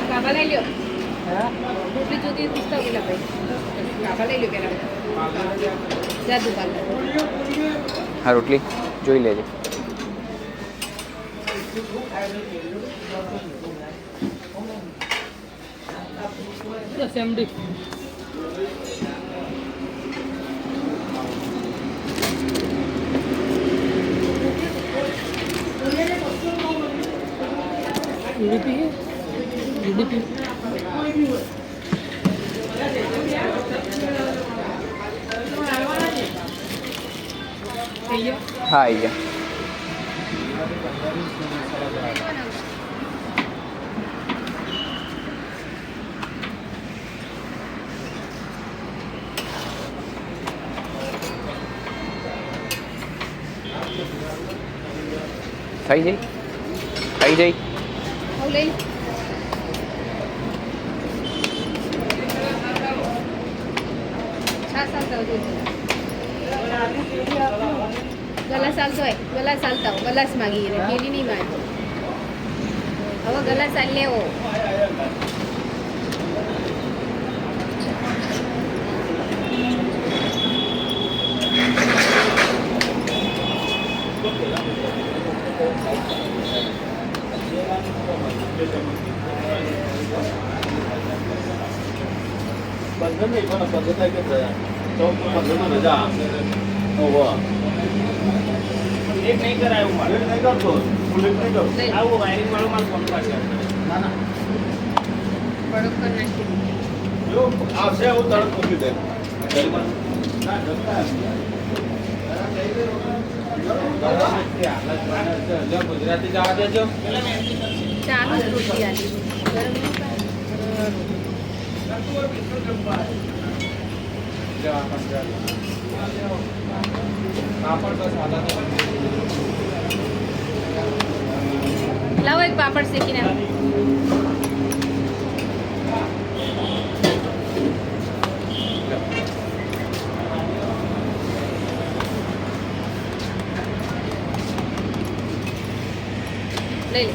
કાબા લઈ લ્યો. રોટલી જોતી પૂછતા પેલા ભાઈ. કાબા લઈ લ્યો પેલા. જા દુકાન. હા રોટલી જોઈ લેજે. એમડી હા આવી ગયા. થઈ જઈ થઈ જઈ. લઈ ગલાસ ચાલતો હોય ગલાસ ચાલતા હો ગલાસ માગી રે કેરી નહીં માગી હવે ગલાસ ચાલ લેવો બંધન નહીં પણ પદ્ધતિ કે તો બંધન રજા ઓવર એક નહીં કરાય હું મારે નહીં કરતો ફૂલ નહીં કરતો આવું વાયરિંગ વાળો માલ ફોન કરશે ના ના પડક કર નાખી જો આવશે હું તરત મૂકી દે ના જતા ગુજરાતી જવા દેજો ચાલુ જ રોટલી આલી ગરમ લાવો એક પાપડ શેકીને લઈ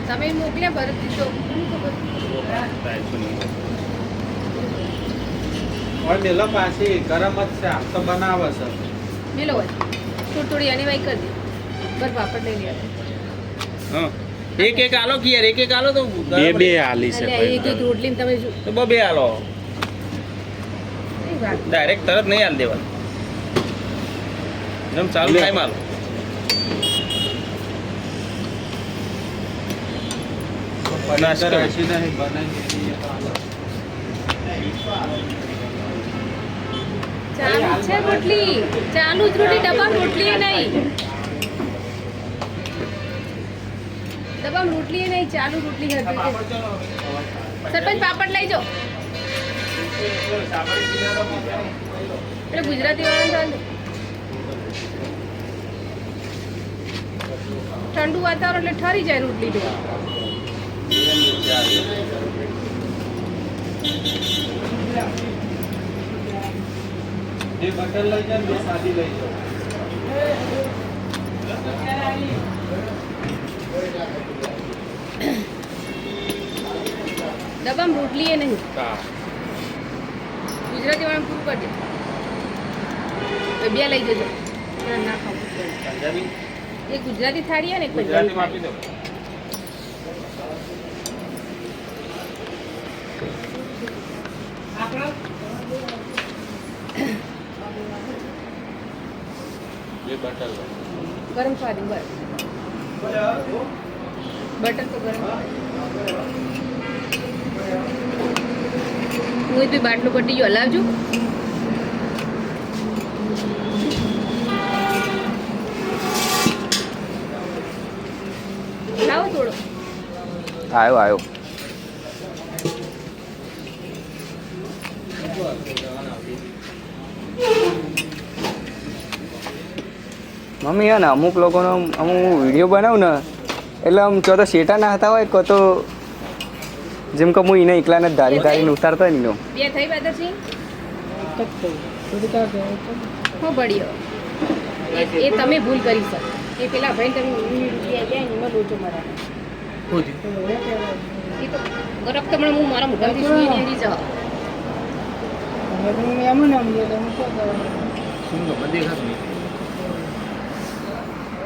તમે મોકલ્યા ભરત દીધો મેલો પાછી ગરમ જ છે આમ તો બનાવે છે મેલો હોય થોડી આની વાઈ કરી દે બર પાપડ લઈ લે હા એક એક આલો કે યાર એક એક આલો તો બે આલી છે એક એક રોટલી તમે જો તો બે આલો ડાયરેક્ટ તરત નહીં આલ દેવાનું જેમ ચાલુ થાય માલ નાસ્તો ऐसी नहीं बनाएंगे ચાલુ છે રોટલી ચાલુ જ રોટલી ડબ્બા રોટલી નહીં ડબ્બા રોટલી નહીં ચાલુ રોટલી હતી સરપંચ પાપડ લઈ જાઓ એટલે ગુજરાતી વાળા ઠંડુ વાતાવરણ એટલે ઠરી જાય રોટલી તો બે બટર લઈ જાઓ બે સાદી લઈ જાઓ ડબ્બામાં રોટલી એ નહીં ગુજરાતી વાળા પૂરું કરજો બે લઈ જજો ના ખાવું એક ગુજરાતી થાળી ને એક ગુજરાતી આપી દો ये बटर ગરમ સ્વાદી બસ બટર તો ગરમ હું બી બાટલું પટી ગયો હલાવજો લાવો થોડો આવ્યો આવ્યો મમ્મી હે ને અમુક લોકોનો અમુક વિડીયો બનાવું ને એટલે આમ ચો તો શેટા ના હતા હોય કો તો જેમ કે હું એને એકલાને ધારી ધારીને ઉતારતો હોય ને એનો બે થઈ બાદરસિંહ હું પડ્યો એ તમે ભૂલ કરી શકો એ પેલા ભાઈ તમે રૂપિયા જાય ને એમાં લોચો મારા એ તો ગરક તો હું મારા મોઢાથી સુઈ નીકળી જાઉં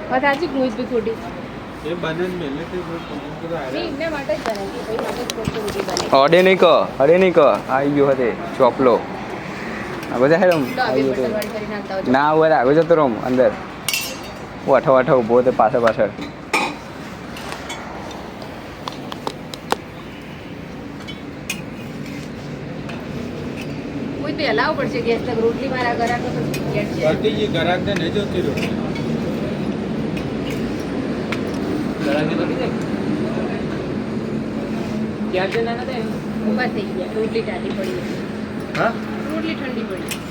વાત સાચી મોહિતભાઈ ખોટી એ બને જ મેલે તે કોઈ કમેન્ટ કરો મેં એમના માટે જ બનાવી ભાઈ માટે જ ફોટો વિડીયો બનાવી અડે નહીં કર આવી ગયો હતે ચોપલો આ બધા હેરમ લો આવી બટરવાળી કરી નાખતા હોય ના હવે આગળ જતો રહું અંદર વાઠો ઊભો હતો પાછળ કોઈ તો હલાવવું પડશે ગેસ તક રોટલી મારા ઘરાક તો ગેટ છે કરતી જે ગ્રાહક ને નહીં જોતી રોટી ઉભા થઈ ગયા રોટલી ટાઢી પડી હા રોટલી ઠંડી પડી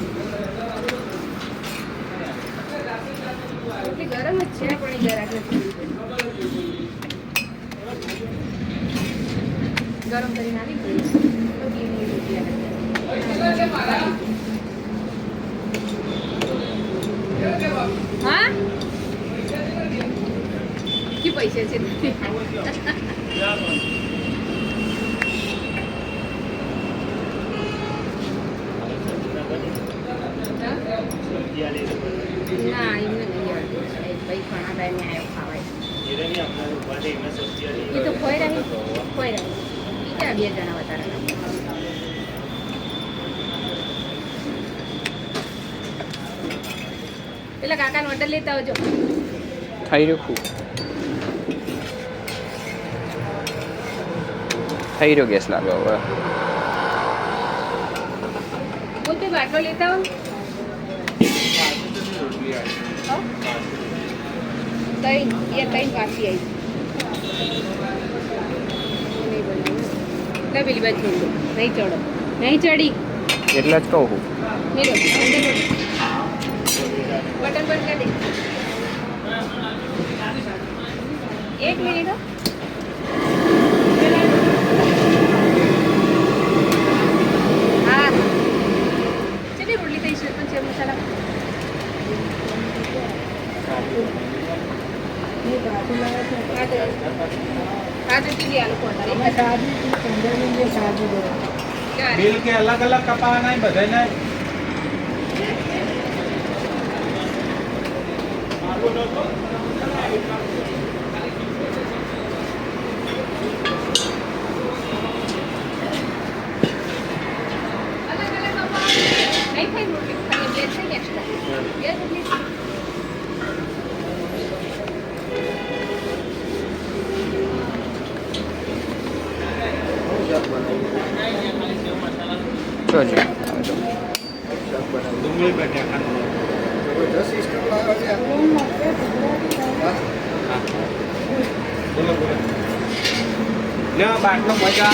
રોટલી ગરમ જ છે પણ એ જરાક નથી ગરમ કરીને આવી ગઈ રોટલીની રોટલી આ હા કે પૈસા છે ના એમને નહીં આવડતું ભાઈ ઘણા ટાઈમે આવ્યો ખાવાય એ તો ખોઈ રહી ક્યાં બે જણા વધારે પેલા કાકાનો ઓર્ડર લેતા આવજો થઈ રહ્યો ગેસ લાગ્યો હવે બોલ તે બાટલો લેતા આવો ત્રણ કાપી આવી લે પેલી બાજુ નહીં ચડો નહીં ચડી એટલે જ કહું મેરો બટન બંધ કરી દે એક મિનિટ હો હા ચલી રોટલી થઈ છે પણ છે મસાલા કાજુ કીધી આ લોકો બિલ કે અલગ અલગ કપાવાના બધાને નહીં થાય રોટલી ખાલી બે થઈ એક્સ્ટ્રા બે રોટલી જોજો ડુંગળી બટાકા બોલો લે બાટલો મજા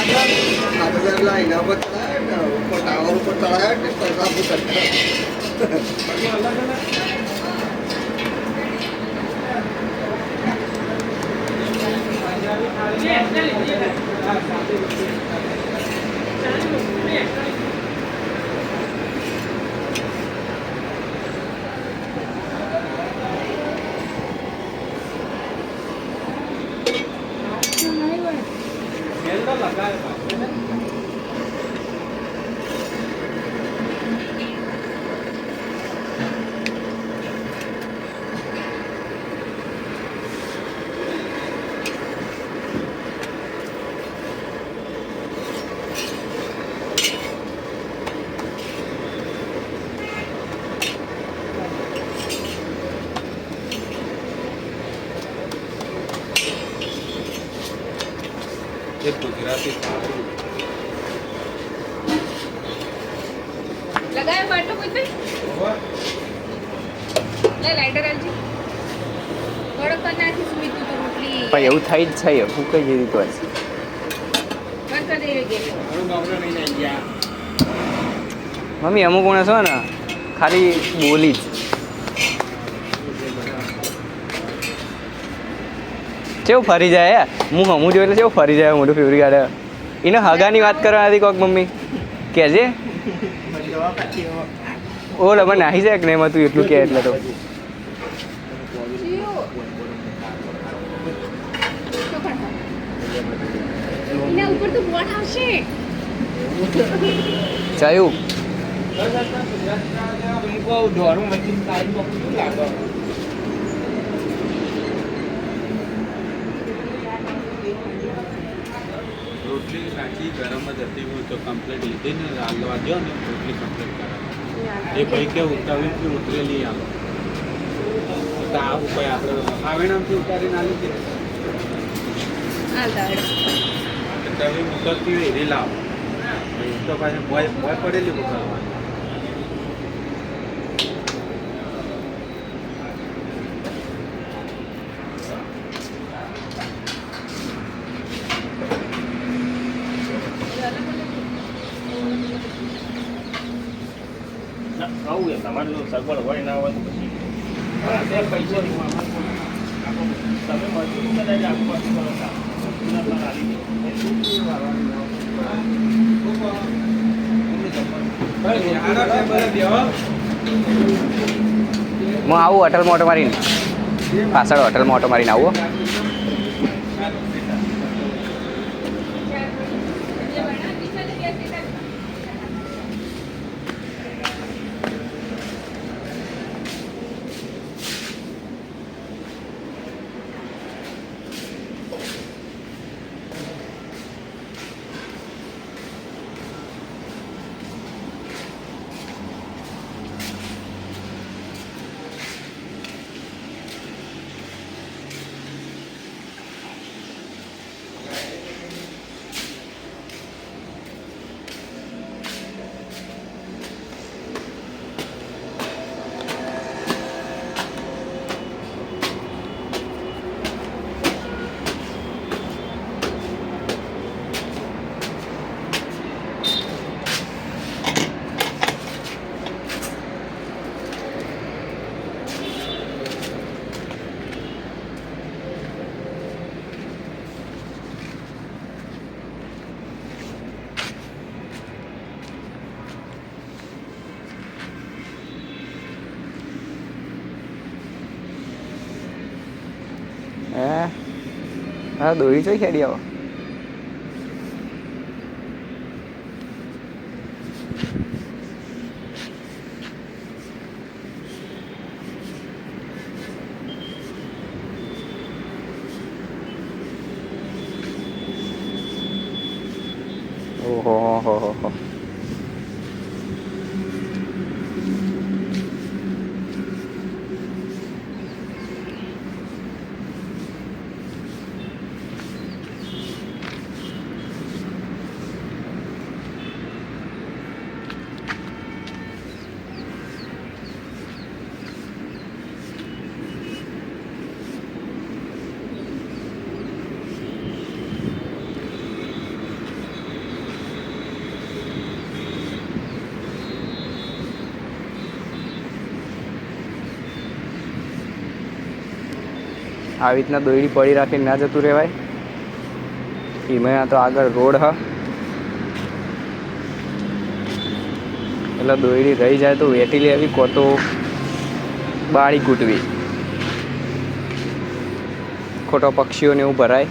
ગુજરાતી લગાયો બાટલો કોઈ ભાઈ લે લાઈટર આલજી ગોળક પર નાખી સુઈ તું રોટલી પણ એવું થઈ જ છે હું કઈ જેવી તો બંધ કરી દે મમ્મી અમુક મને છો ને ખાલી બોલી જ કેવું ફરી જાય હું હમું જોયું એટલે કેવું ફરી જાય મોટું ફેવરી કાઢે એને હગાની વાત કરવાની કોક મમ્મી કહેજે ઓલ અમે નાહી જાય કે નહીં તું એટલું કે એટલે તો એના ઉપર તો બોટ આવશે. ચાયું રોટલી નાખી ગરમ જ હતી હું તો કમ્પ્લીટ લીધી ને હાલવા દો ને રોટલી કમ્પ્લીટ કરાવી એ ભાઈ કે ઉતાવળીથી ઉતરેલી આમ તો આવું કોઈ આપણે આવેણામથી ઉતારીને આલી દે તવી મુકતી હોય રે લાવ તો પાછી ભય પડેલી મુકવાની આવું એમ તમારે જો સગવડ હોય ના હોય તો પછી પૈસા તમે મજૂરી કદાચ આખું હું આવું હોટલમાં ઓટો મારીને પાછળ હોટલમાં ઓટો મારીને આવું હા દોરી જોઈ ખેડી આવો ઓહો આવી રીતના દોયડી પડી રાખીને ના જતું રહેવાય એમાં તો આગળ રોડ હ એટલે દોયડી રહી જાય તો વેટી લેવી કો તો બાળી કૂટવી ખોટો પક્ષીઓને એવું ભરાય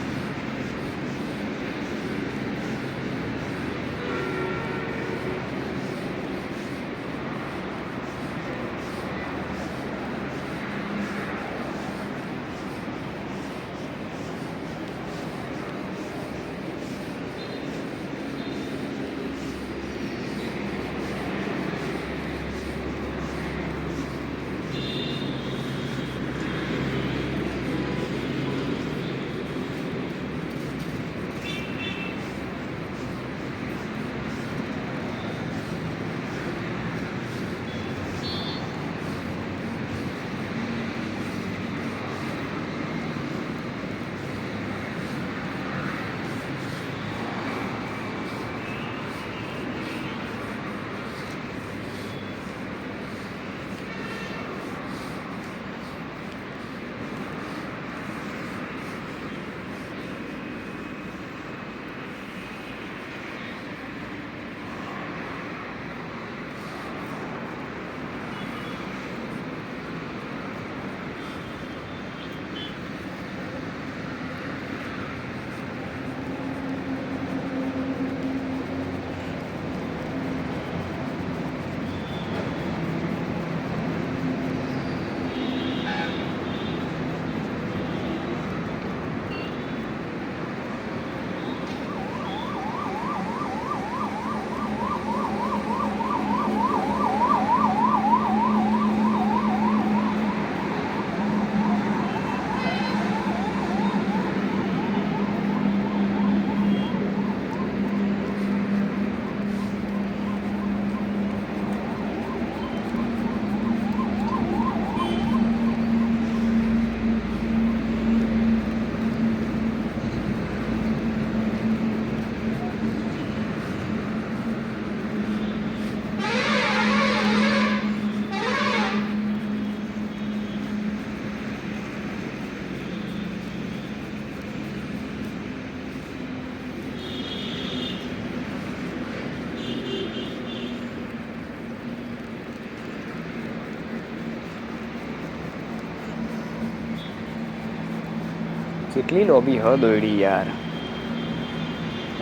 કેટલી લોબી હ દોડી યાર.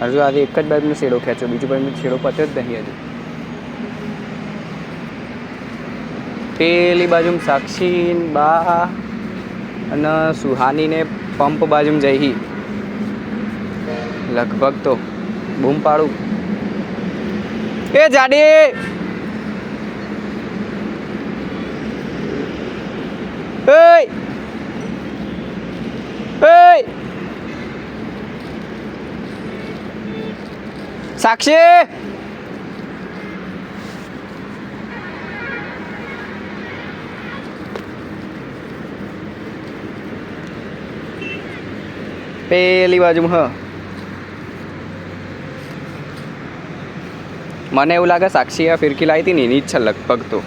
હજુ આજે એક જ બાજુનો શેડો ખેંચ્યો, બીજી બાજુનો શેડો પત્યો જ નહીં હજુ. પેલી બાજુ સાક્ષી બા અને સુહાની ને પંપ બાજુ જઈ લગભગ તો બૂમ પાડું એ જાડી સાક્ષી પેલી બાજુ હ મને એવું લાગે સાક્ષી આ ફિરકી લાવી હતી ને એની જ છે લગભગ. તો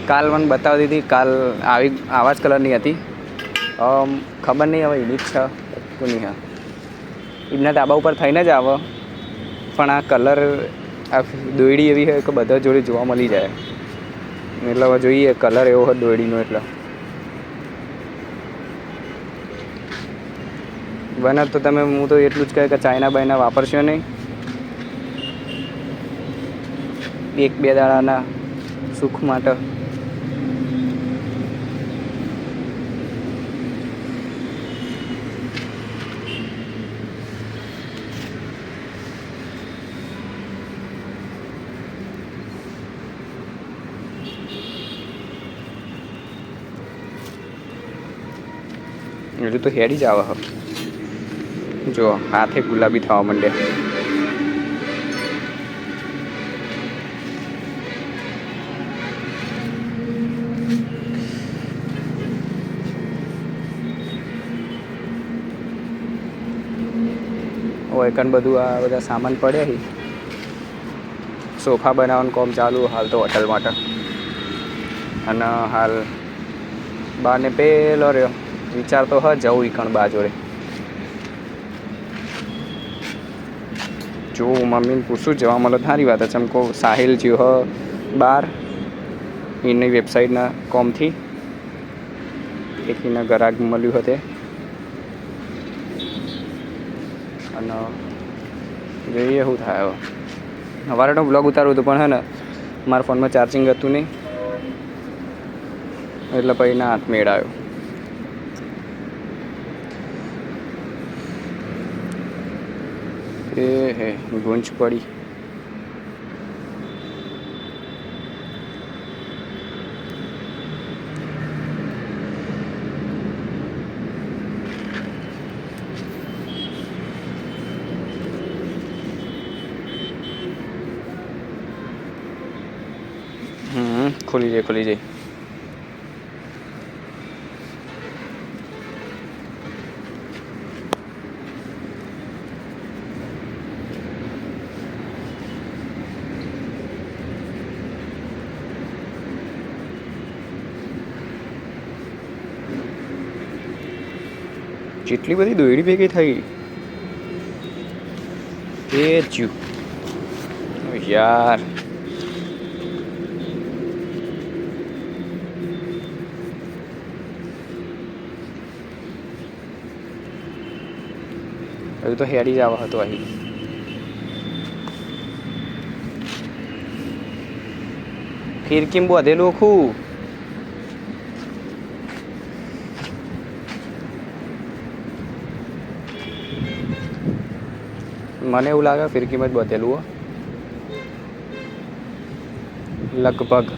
કાલ મને બતાવી દીધી, કાલ આવા જ કલરની હતી. ખબર નહીં હવે એની જ છે કોની. હા એમના ધાબા ઉપર થઈને જ આવે, પણ આ કલર આ દોયડી એવી હોય કે બધા જોડે જોવા મળી જાય. એટલે હવે જોઈએ કલર એવો હોય દોયડીનો. એટલે બને તો તમે, હું તો એટલું જ કહે કે ચાઇના બાયના વાપરશો નહીં. એક બે દાડાના સુખ માટે. હજુ તો હેડી જ આવે. જો હાથે ગુલાબી થવા માંડે. એકન બધું આ બધા સામાન પડ્યા છે. સોફા બનાવવાનું કામ ચાલુ હાલ તો હોટલ માટે. અને હાલ બાને પેલો રહ્યો વિચાર તો હ જવું ઈકણ બા જોડે. જો મમ્મીને પૂછું જવા મળે સારી વાત છે. એમ કહું સાહિલ જ્યો હ બાર એની વેબસાઇટના કોમથી એકના ગ્રાહક મળ્યું હતું અને જોઈએ શું થાય. હવે સવારેનો બ્લોગ ઉતારવું હતું પણ હે ને મારા ફોનમાં ચાર્જિંગ હતું નહીં, એટલે પછી ના હાથ મેળ આવ્યો. એ હે ગૂંચ પડી. ખુલી જાય ખુલી જાય. જેટલી બધી દોયડી ભેગી થઈ એ જ્યુ યાર. હજુ તો હેડી જ આવા હતો. અહીં ખીરકીમ બધેલું ખું. મને એવું લાગે ફિરકીમાં જ બધેલું હો લગભગ.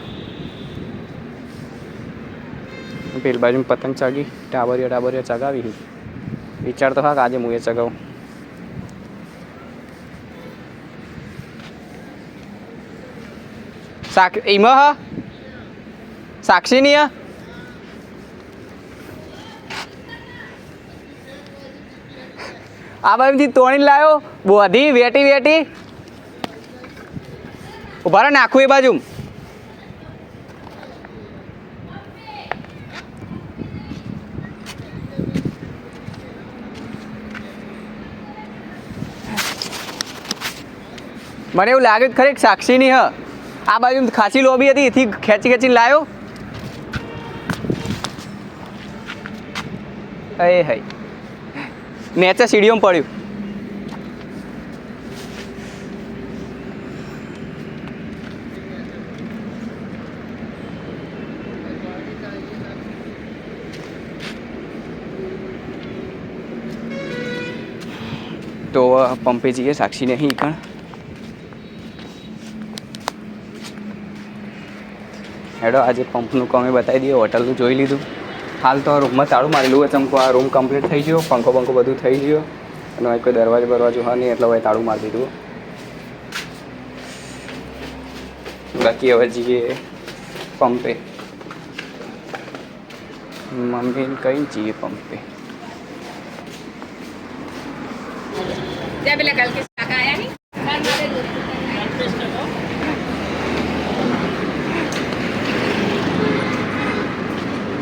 પેલી બાજુ પતંગ ચગી ટાબરિયા ચગાવી. વિચાર તો હા આજે હું એ ચગાવું. એમાં હા સાક્ષી ની આ બાજુથી તોડીને લાવ્યો બોધી વેટી ઉભા નાખું એ બાજુ. મને એવું લાગે ખરી સાક્ષીની હ આ બાજુ ખાસી લોબી હતી એથી ખેંચીને લાવ્યો. એ હઈ નેચે સીડીઓમાં પડ્યું. તો પંપે જઈએ સાક્ષીને અહીં કણ. હેડો આજે પંપનું કામે બતાવી દઈએ, હોટલનું જોઈ લીધું. હાલ તો રૂમમાં તાળું મારેલું હોય ચમકો આ રૂમ કમ્પ્લીટ થઈ ગયો, પંખો બધું થઈ ગયો અને હવે કોઈ દરવાજો હા નહીં એટલે હવે તાળું મારી દીધું. બાકી હવે જઈએ પંપે. મમ્મીને કઈ જઈએ પંપે. ત્યાં પેલા કાલ કે કાકા આયા નહીં કાલ મારે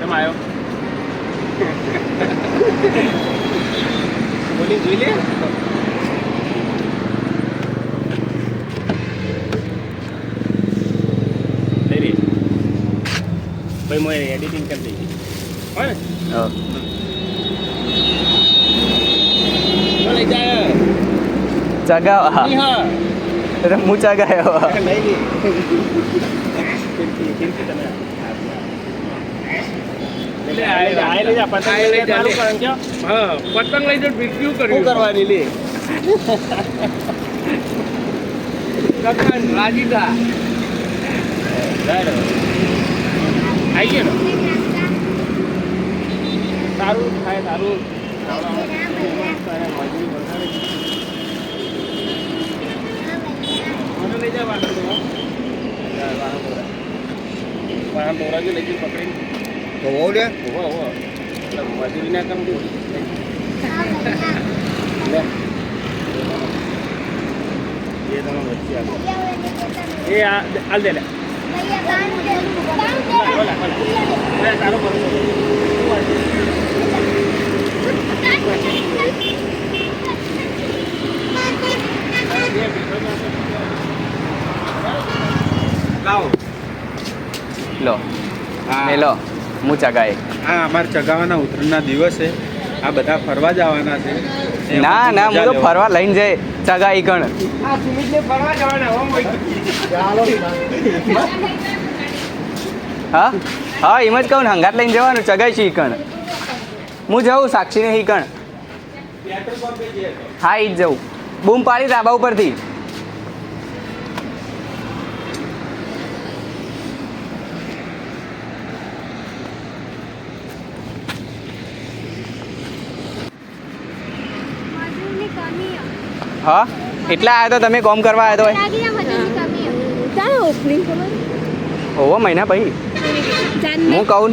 કેમ આવ્યો બોલી જોઈ લે ભાઈ મેં એડિટિંગ કરી દીધી હોય ને લઈ જાય ચગાવ હા એટલે હું ચગાયો લઈ પતંગ લઈ જઈને વિક્યુ કર્યું કરવાની લે રાજી થા આવી ગયો ને સારું થાય સારું મને લઈ જાય વાહન દોરા જો લઈ જઈને પકડીને તો હો લે હો મજૂરી ના કામ લે એ તમે વચ્ચે એ હાલ દે લે તારો લાવો લો હા લો હું ચગાય. આ અમારે ચગાવવાના ઉત્તરાયણના દિવસે આ બધા ફરવા જવાના છે. ના ના હું તો ફરવા લઈને જાય ચગાઈ કણ. આ સુમિતને ફરવા જવાના હો હા હા એમ જ કહું ને હંગાત લઈને જવાનું ચગાઈ છે કણ. હું જાઉં સાક્ષીને હી કણ. હા એ જ જવું. બૂમ પાડી ધાબા ઉપરથી. હા એટલા આવ્યા તો તમે કોમ કરવા આવ્યા તો હોવો મહિના પછી હું કહું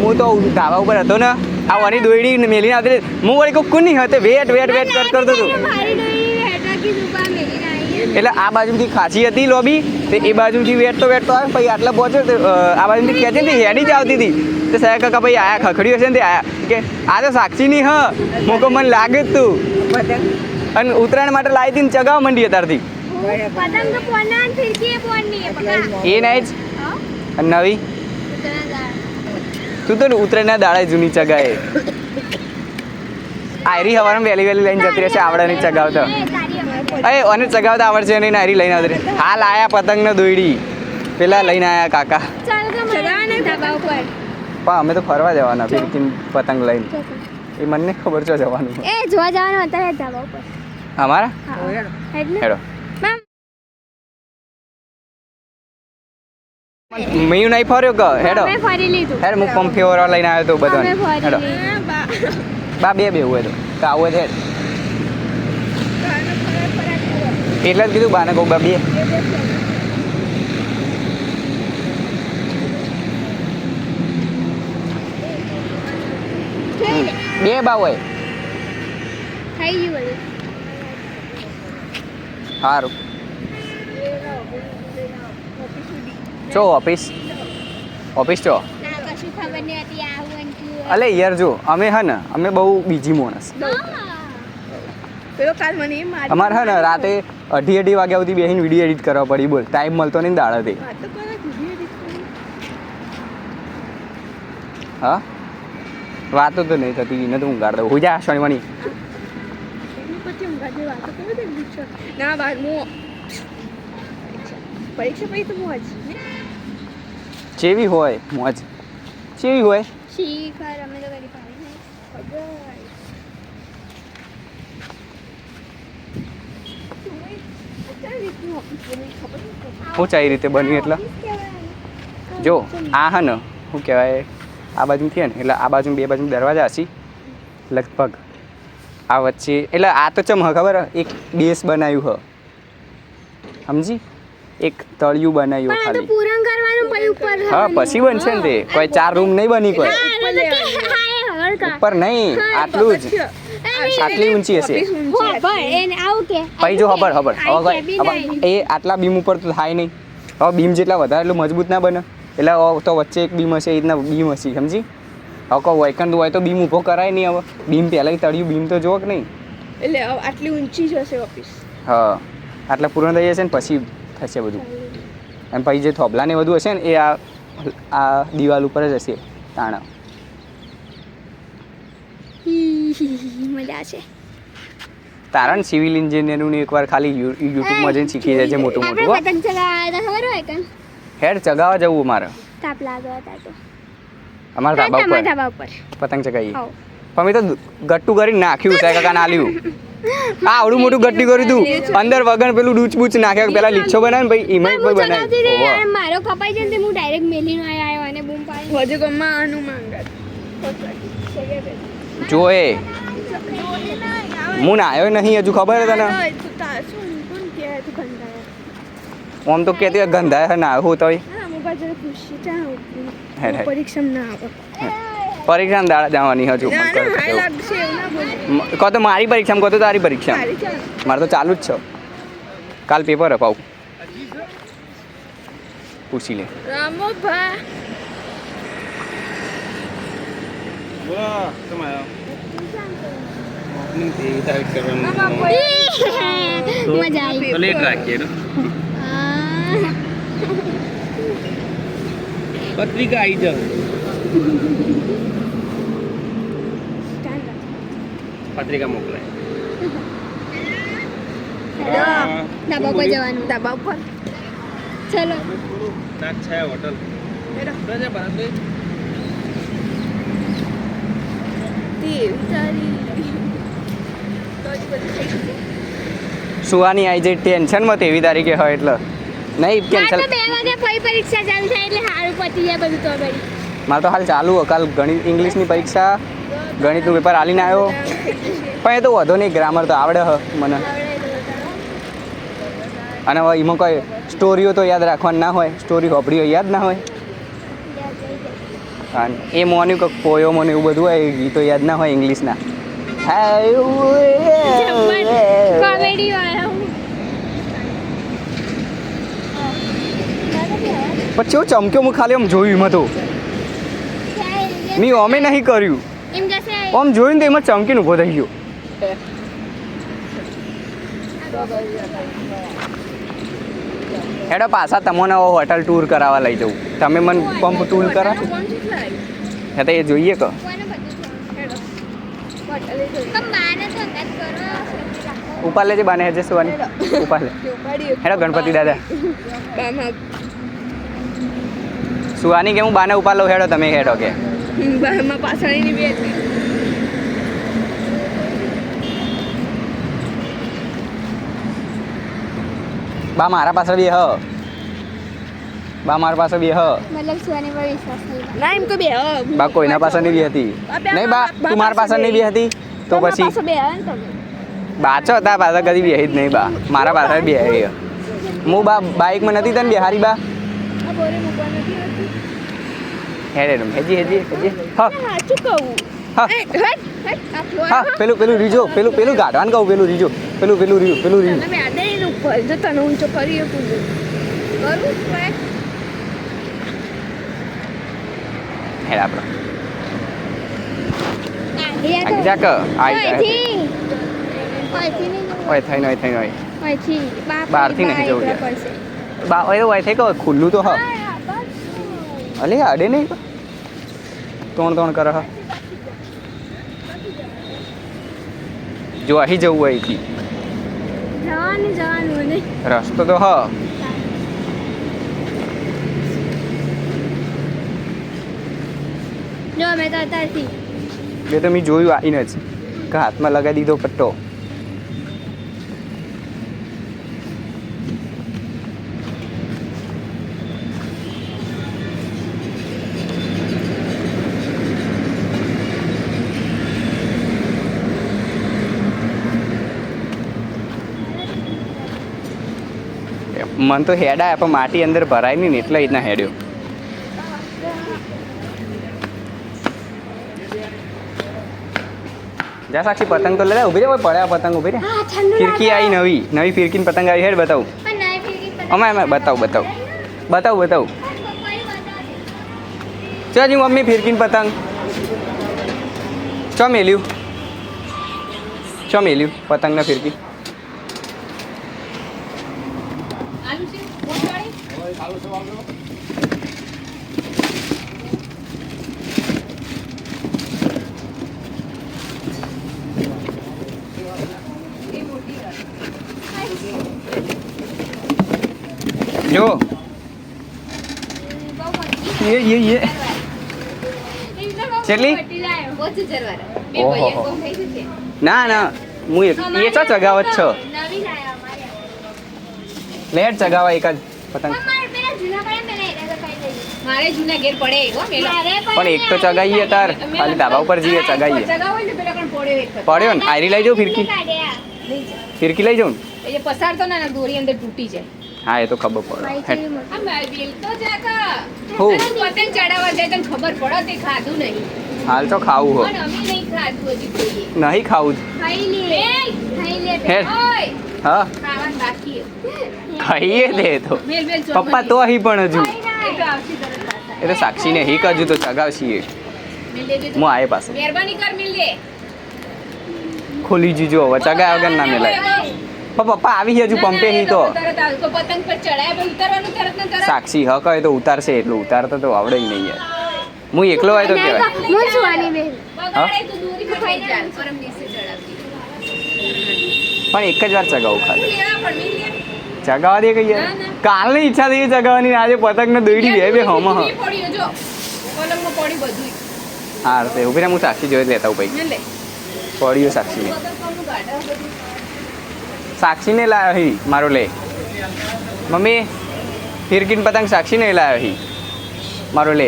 હું તો ધાબા ઉપર હતો ને આ વાની દોયડી મેલીને આવતી હું વળી કોઈ કોની હતી વેટ કરતો હતો. એટલે આ બાજુથી ખાસી હતી લોબી તે એ બાજુથી વેટ તો આવે પછી આટલા પહોંચ્યો આ બાજુથી ખેંચી ને હેડી જ આવતી હતી. તો સાહેબ કાકા ભાઈ આયા ખખડ્યું હશે ને તે આયા કે આ તો સાક્ષીની હ મોકો મને લાગે જ તું અને ઉત્તરાયણ માટે લાવી હતી ને ચગાવવા માંડી અત્યારથી એ નહીં જ નવી તું તો ઉત્તરાયણના દાડા જૂની ચગાવે આયરી હવારમાં વહેલી લઈને જતી રહેશે આવડે નહીં ચગાવતો અરે અને ચગાવતા આવડશે નહીં આયરી લઈને આવતી હાલ આયા પતંગને દોયડી પેલા લઈને આયા કાકા પણ અમે તો ફરવા જવાના ફિરકી પતંગ લઈને એ મને ખબર છે જવાનું જોવા જવાનું અત્યારે ધાબા ઉપર અમારા હેડો મેં નહીં ફર્યો કે હેડો ફરી લીધું હેડ હું પંપ ફેવરવા લઈને આવ્યો તો બધો હેડો બા બે હોય તો આવું હોય એટલે જ કીધું બાને કહું બા બે બે બા હોય થઈ ગયું બધું સારું ચો ઓફિસ ચો કશું ખબર નહીં હતી આવું અલે યાર જો અમે હે ને અમે બહુ બીજી માણસ પેલો કાલ મને એમ મારી અમારે હે ને રાતે 2:30 વાગ્યા સુધી બેસીને વિડીયો એડિટ કરવા પડી બોલ ટાઈમ મળતો નહીં દાડાથી વાત તો કરે વિડિયો એડિટ કરી હા વાતો તો નહીં થતી એને તો ઊંઘાડ દઉં હું જા શનિવાની એની પછી ઊંઘાડી વાતો કરે ને પૂછો ના બાર હું પરીક્ષા પછી તો મોજ ચેવી હોય મોજ ચેવી હોય શીખર અમે તો કરી પાડી નહીં હું ચાઈ રીતે બન્યું એટલે જો આ હે ને શું કહેવાય આ બાજુથી હે ને એટલે આ બાજુ બે બાજુ દરવાજા હશે લગભગ આ વચ્ચે એટલે આ તો ચમ ખબર એક બેસ બનાવ્યું હ સમજી એક તળિયું બનાવ્યું પણ આ તો ખાલી પૂરણ કરવાનું પછી ઉપર હા પછી બનશે ને તે કોઈ 4 રૂમ નહીં બની કોઈ ઉપર નહીં આટલું જ આટલી ઊંચી હશે પછી જો ખબર એ આટલા બીમ ઉપર તો થાય નહીં હવે બીમ જેટલા વધારે એટલું મજબૂત ના બને એટલે તો વચ્ચે એક બીમ હશે એ રીતના બીમ હશે સમજી હવે કોઈ વૈકંઠ હોય તો બીમ ઊભો કરાય નહીં હવે બીમ પહેલાં તળિયું બીમ તો જુઓ કે નહીં એટલે આટલી ઊંચી જ હશે ઓફિસ હા આટલા પૂર્ણ થઈ જશે ને પછી થશે બધું અને પછી જે થોભલા ને બધું હશે ને એ આ દિવાલ ઉપર જ હશે તાણા મજા છે તારણ સિવિલ એન્જિનિયરનું એકવાર ખાલી યુટ્યુબમાં જઈને શીખી જાય છે મોટું મોટું હો. પતંગ ચગાવતા ખબર હોય કે હેડ ચગાવવા જવું મારે તાપ લાગવા હતા તો અમારા ધાબા ઉપર ધાબા ઉપર પતંગ ચગાવીએ આવો. પણ મેં તો ગટ્ટું કરીને નાખ્યું સાહેબ કાકા નાલ્યું આવડું મોટું ગટ્ટી કર્યું તું અંદર વગર પેલું ડૂચ બૂચ નાખ્યા પેલા લીચ્છો બનાવે ને પછી ઈમેજ હું પણ ચગાવતી હતી બનાવી યાર, મારો કપાઈ જાય ને તે હું ડાયરેક્ટ મેલીનો આવ્યો અને બૂમ પાડી હજુ ગમમાં આનું માંગત જોએ હું નાયો નહીં હજુ ખબર તને આમ તો કહેતી હોય ગંધાય ના હું તો પરીક્ષા ના આવે પરીક્ષામાં દાડા જવાની હજુ કહો તો મારી પરીક્ષામાં કહો તો તારી પરીક્ષા મારે તો ચાલુ જ છે કાલ પેપર અપાવું પૂછી લે રામો ભા વાહ તમારા મજા આવી તો લેટ રાખીએ ને પત્રિકા આવી જાવ પત્રિકા મોકલાય ધાબા પર જવાનું ધાબા ઉપર ચલો નાક છે હોટલ રજા ભારત સુવાની આવી જાય ટેન્શનમાં તેવી તારીખે હોય એટલે નહીં કેન્સલ 2 વાગે ફરી પરીક્ષા ચાલુ થાય એટલે હારું પતી જાય બધું તો બળી મારે તો હાલ ચાલુ હોય કાલ ગણિત ઇંગ્લિશની પરીક્ષા ગણિતનું પેપર આલીને આવ્યો પણ એ તો વધો નહીં ગ્રામર તો આવડે હ મને અને હવે એમાં કોઈ સ્ટોરીઓ તો યાદ રાખવાની ના હોય સ્ટોરી હોપડીઓ યાદ ના હોય અને એ મોન્યું કે પોયો મને એવું બધું હોય ગીતો યાદ ના હોય ઇંગ્લિશના કોમેડી વાળા પછી હું ચમક્યો હું ખાલી આમ જોયું એમાં તો મેં અમે નહીં કર્યું એમ કહેશે આમ જોયું ને તો એમાં ચમકીને ઊભો થઈ ગયો હેડો પાછા તમને હોટલ ટૂર કરાવવા લઈ જવું તમે મને પંપ ટૂર કરા હે તો એ જોઈએ કે કોને બધું પણ બાને તો અંદાજ કરો ઉપાર લેજે બાને હેજે સુવાની ઉપાર લે હેડો ગણપતિ દાદા સુવાની કે હું બાને ઉપાર લઉં હેડો તમે હેડો કે બામાં પાછળની બે બા મારા પાસે બી હ બા મારા પાસે બી હ મતલબ સુવાને પર વિશ્વાસ નહીં ના એમ તો બે બા કોઈના પાસે નહીં બી હતી નહીં બા તું મારા પાસે નહીં બી હતી તો પછી બે આવે ને તમે બાચો હતા પાસે કદી બેહી જ નહીં બા મારા પાસે બે હું બા બાઇકમાં નથી તને બિહારી બા આ બોરે મૂકવા નથી હોતી હેડે હેજી હેજી હેજી હા સાચું કહું હા હટ હટ આ હા પેલું રીજો પેલું ગાઢવાન કહું પેલું રીજો પેલું રીજો તમે આડે એને ઉપર જો તને ઊંચો કરી શકું કરું ટ્રાય હેડ આપણો આઈડિયા તો જાક આઈ ઓયથી નહીં ઓય થઈને ઓય ઓયથી બહારથી નહીં જવું યાર. બા ઓય થઈ કહો ખુલ્લું તો હ અલે આડે નહીં તોણ કરે હ જો અહીં જવું હોય અહીંથી જવાનું નહીં રસ્તો તો હ જો મેં તો અત્યારથી એ તો મેં જોયું આવીને જ કે હાથમાં લગાવી દીધો પટ્ટો મન તો હેડા પણ માટી અંદર ભરાય નહીં ને એટલે રીતના હેડ્યો જા સાક્ષી પતંગ તો લે ઉભી રે કોઈ પડ્યા પતંગ ઉભી રે હા ઠંડુ ફિરકી આવી નવી ફિરકીની પતંગ આવી હેડ બતાવું પણ નવી ફિરકી અમાય બતાવું ચાજી મમ્મી ફિરકીની પતંગ ચો મેલ્યું પતંગના ફિરકી આલુ છે મોટવાળી એ મોટી જો બહુ મોટી ये કેટલી? 5000 વાળા બે ઓહો. ભાઈઓ કોમ થઈ જશે ના હું એ ચો ચગાવત છો નવી લાયા અમારે લેટ ચગાવા એક જ પતંગ અમારે પેલા જૂના પડે પેલા એને તો કઈ લઈએ મારે જૂના ઘેર પડે હો મેલો મારે પણ એક તો ચગાઈએ તાર ખાલી ધાબા ઉપર જઈએ ચગાઈએ ચગાવો ને પેલા પણ પડ્યો એક પડ્યો ને આયરી લઈ જાઉં ફિરકી ફિરકી લઈ જાઉં ને એ પસાર તો ના દોરી અંદર તૂટી જાય હા એ તો ખબર પડે હેડ. આ મારી તો જાકા હું? અને પતંગ ચડાવવા જાય તને ખબર પડે તે ખાધું નહીં હાલ તો ખાવું હો પણ અમે નહીં ખાધું હજી કોઈએ નહીં ખાવું ખાઈ લે હેડ ઓય હા ખાવાનું બાકી ખાઈએ દે તો મેલ મેલ પપ્પા તો અહીં પણ હજુ એ તો આવશે તરત પાછા. એ તો સાક્ષીને હીક હજુ તો ચગાવશીએ મેલ દેજે તો. હું આયે પાસે મહેરબાની કર મિલ દે ખોલી જીજો હવે ચગાવ્યા વગર ના મેલાય પણ પપ્પા આવી હજુ પંપે હી તો તરત આવ તો પતંગ પર ચડાય પણ ઉતારવાનું તરત ને તરત સાક્ષી હક હોય તો ઉતારશે એટલું ઉતારતો તો આવડે જ નહીં યાર હું એકલો હોય તો કહેવાય હું સુવાની બેન બગાડે તું દોરી પર થઈ જાય પરમ દિવસે ચડાવતી પણ એક જ વાર ચગાવું ખાલી હું લેવા પણ મિલ લે ચગાવા દે કઈ યાર ના, ના. કાલની ઈચ્છા થઈ ચગાવવાની ને આજે પતંગને દોડી બે હમ પડ્યું જો પલંગમાં પડ્યું બધું હા તો ઉભી રે હું સાક્ષી જોઈ જ લેતા હું ને લે પડ્યું સાક્ષીને પતંગ કોનું ગાઢા બધું સાક્ષીને લાવ્યો હી મારો લે મમ્મી ફિરકીન પતંગ સાક્ષીને લાવ્યો હી મારો લે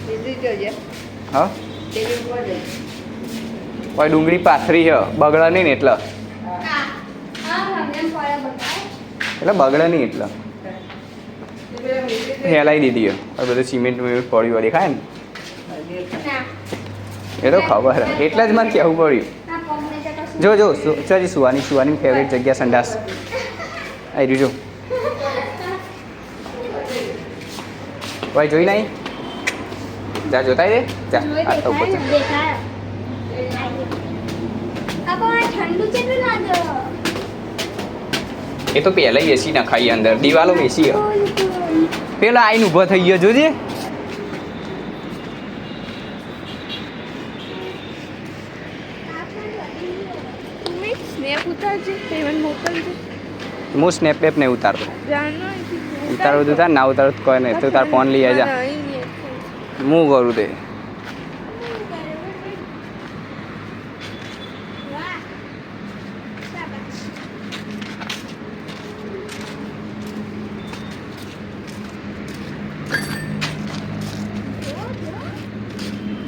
દીદી જોજે હા દેવી ઉપર જઈ કોઈ ડુંગળી પાથરી છે બગડે નહીં ને એટલે બગડે નહીં એટલે હેલાઈ દીધી હવે બધું સિમેન્ટ પડ્યું હોય દેખાય ને એ તો ખબર હે. એટલે જ મને કહેવું પડ્યું જો ચાજી સુવાની ફેવરેટ જગ્યા સંડાસ આવી રહ્યું જો ભાઈ જોઈ નહીં જા જોતા દે જા આ તો ઉપર છે. ઠંડુ કેટલું લાગે એ તો પહેલા એસી નખાઈ અંદર દિવાલો એસી પેલા આઈને ઊભો થઈ ગયો જોજે સ્નેપ ઉતારજે પેમેન્ટ મોકલજે હું સ્નેપ વેપ નહીં ઉતારતો જાનો ઉતારવું તો તાર ના ઉતારવું તો કોઈ નહીં તું તાર ફોન લઈ જા હું કરું તે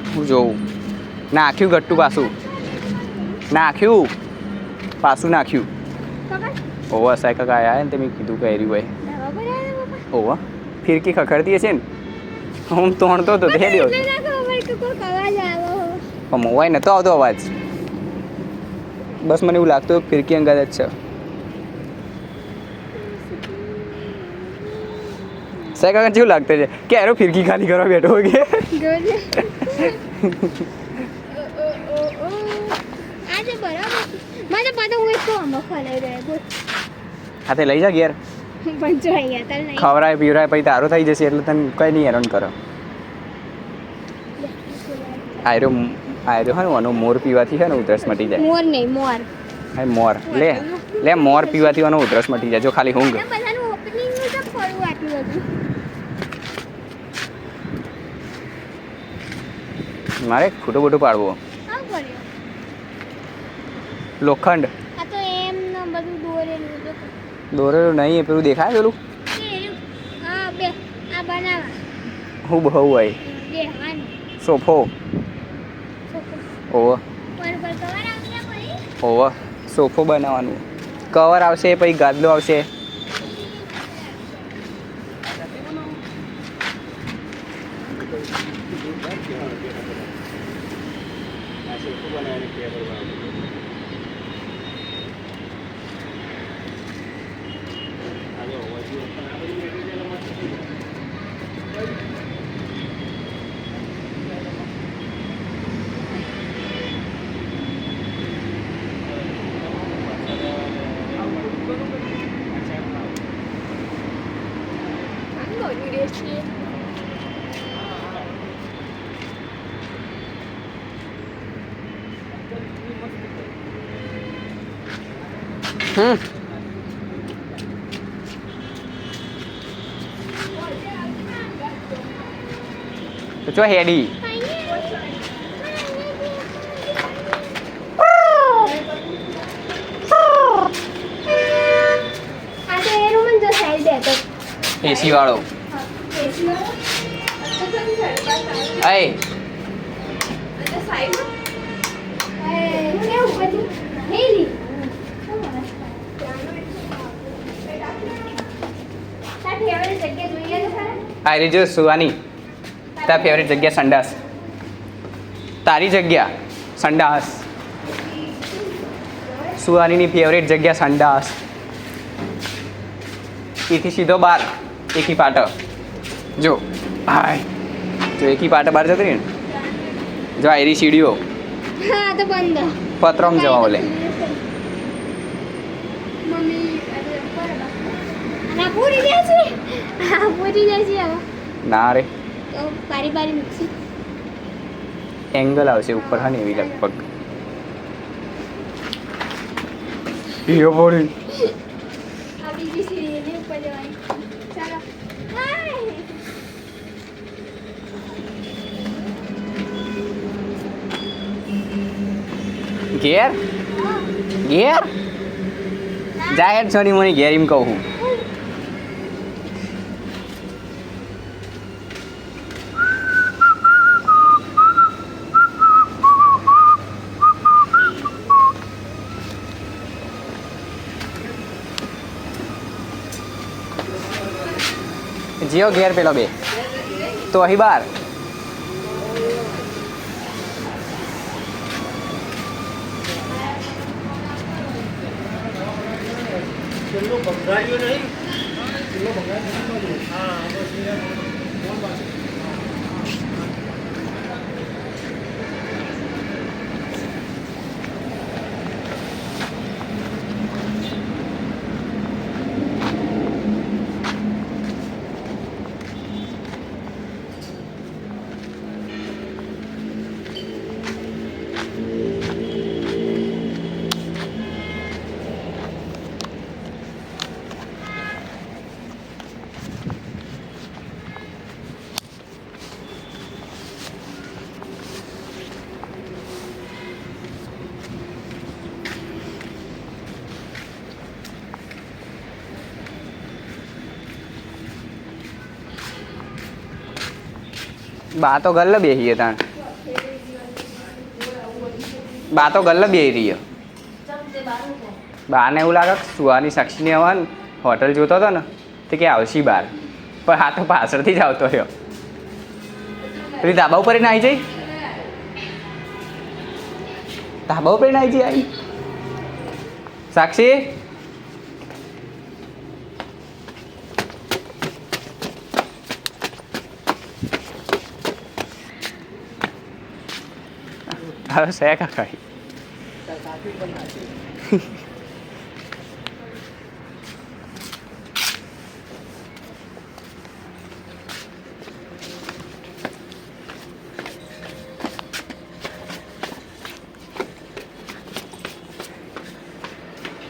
હું જોઉં નાખ્યું ગટ્ટું પાછું નાખ્યું ઓવા સાયકલ કાંઈ આવ્યા ને તે મેં કીધું કે એરી હોય ઓવા ફિરકી ખખડતી હશે ને હું તોણતો હતો તે દેવો પણ મોવાય નતો આવતો અવાજ બસ મને એવું લાગતું ફિરકી અંગાજ જ છે સાયકલ કેવું લાગતું છે કે એરો ફિરકી ખાલી કરવા બેઠો હોય કે આજે બરાબર મને પતંગ હું તો આમાં ખલાઈ રહ્યા બોલ હાથે લઈ જા ઘેર પણ જો અહીંયા તાર નહીં ખવડાય પીવડાય પછી તારું થઈ જશે એટલે તને કંઈ નહીં હેરાન કરો. આયરો હા ને આનો મોર પીવાથી છે ને ઉધરસ મટી જાય. મોર નહીં મોર હા મોર લે મોર પીવાથી આનો ઉધરસ મટી જાય જો ખાલી ઊંઘ. આ બધાનું ઓપનિંગ નું તો ખોલવું આટલું બધું મારે ખોટું બોટું પાડવું. આવું કર્યું લોખંડ આ તો એમ ને બધું દોરેલું તો દોરેલું નહીં પેલું દેખાય પેલું હા બે આ બનાવા હું બહુ હોય બે હાન સોફો ઓવ પર કવર આવશે ભાઈ ઓવ સોફો બનાવવાનું કવર આવશે પછી ગાદલો આવશે. તો ચો હેડી આ તો એનું મન જો સાઈડ દે તો એસી વાળો અય આરી જો સુવાની તારી ફેવરેટ જગ્યા સંડાસ તારી જગ્યા સંડાસ સુવાનીની ફેવરેટ જગ્યા સંડાસ એથી સીધો બાર એકી પાટ જો હાય જો એકી પાટ બહાર જતી રહી ને જો આયરી સીડીઓ હા તો બંધ પત્રમ જવા બોલે મમ્મી આ પૂરી જાય છે આ પૂરી જાય છે હવે ના રે તો બારી બારી મૂકશું એંગલ આવશે ઉપર હા ને એવી લગભગ હીરો બોડી આ બીજી સીડી ને ઉપર જવાની ચાલો હાય ઘેર ઘેર જાહેર છોડી મને ઘેર એમ કહું હું જીઓ ઘેર પેલો બે તો અહીં બાર બા તો ગલ્લ બેહીએ તાણ બા તો ગલ્લ બેહી રહી બાને એવું લાગે કે સુવાની સાક્ષીને આવવાનું હોટલ જોતો હતો ને તો કે આવશી બાર પણ હા તો પાછળથી જ આવતો રહ્યો પેલી ધાબા ઉપર ના આવી જઈ ધાબા ઉપર ના આવી જઈ આવી સાક્ષી હવે સે કાકા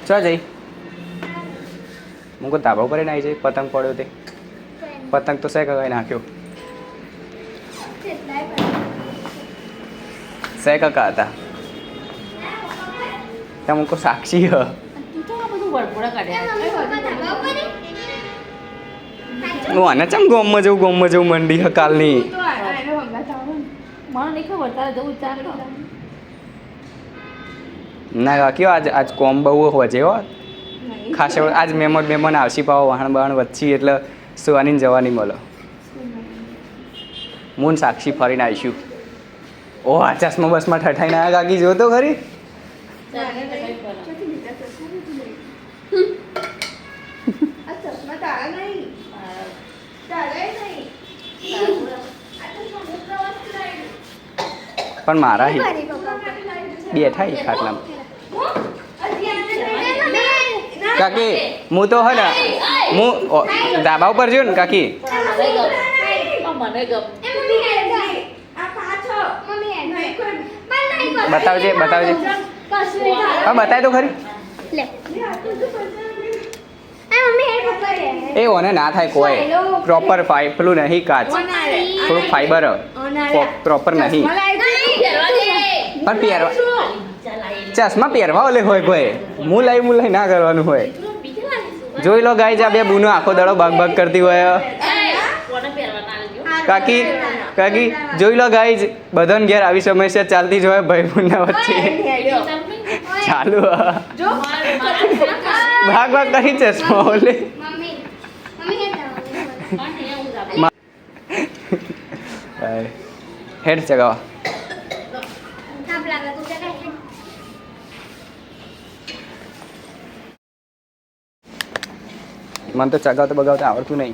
ચો જઈ હું કોઈ ધાબા ઉપર આવી જાય પતંગ પડ્યો તે પતંગ તો સે કગાઈ નાખ્યો સે કાકા હતા તમે કોઈ સાક્ષી હ તું તો આ બધું વળપોળા કાઢ્યા હું આને ચમ ગોમમાં જવું મંડી હ કાલની મને નહીં ખબર તારે જવું ચાલો ના કાકી આજ કોમ બહુ હોજે હો ખાસ આજ મહેમાન આવશી પાવો વાહણ બાહણ વચ્ચી એટલે સુવાની ને જવાની મળે મૂન સાક્ષી ફરીને આવીશું ઓહ આ ચશ્મા બસમાં ઠઠાઈને આવ્યા કાકી જોતો ખરી પણ મારા હી બેઠા હી ખાટલામાં કાકી હું તો હે ને હું ધાબા ઉપર જોયું ને કાકી મને ગમ બતાવજે હા બતાય તો ખરી એ ઓને ના થાય કોઈ પ્રોપર પેલું નહીં કાચ થોડુંક ફાઈબર પ્રોપર નહીં પણ પહેરવા ચશ્મા પહેરવા ઓલે હોય કોઈ હું લઈ ના કરવાનું હોય જોઈ લો ગાય આ બે બૂનો આખો દડો બગ કરતી હોય કાકી જોઈ લો ગાય બધાને ઘેર આવી સમસ્યા ચાલતી જ હોય ભાઈ બૂનના વચ્ચે ચાલુ ભાગ કરી ચશ્મા ઓલે હેડ ચગાવા મને તો ચગાવતા બગાવતા આવડતું નહીં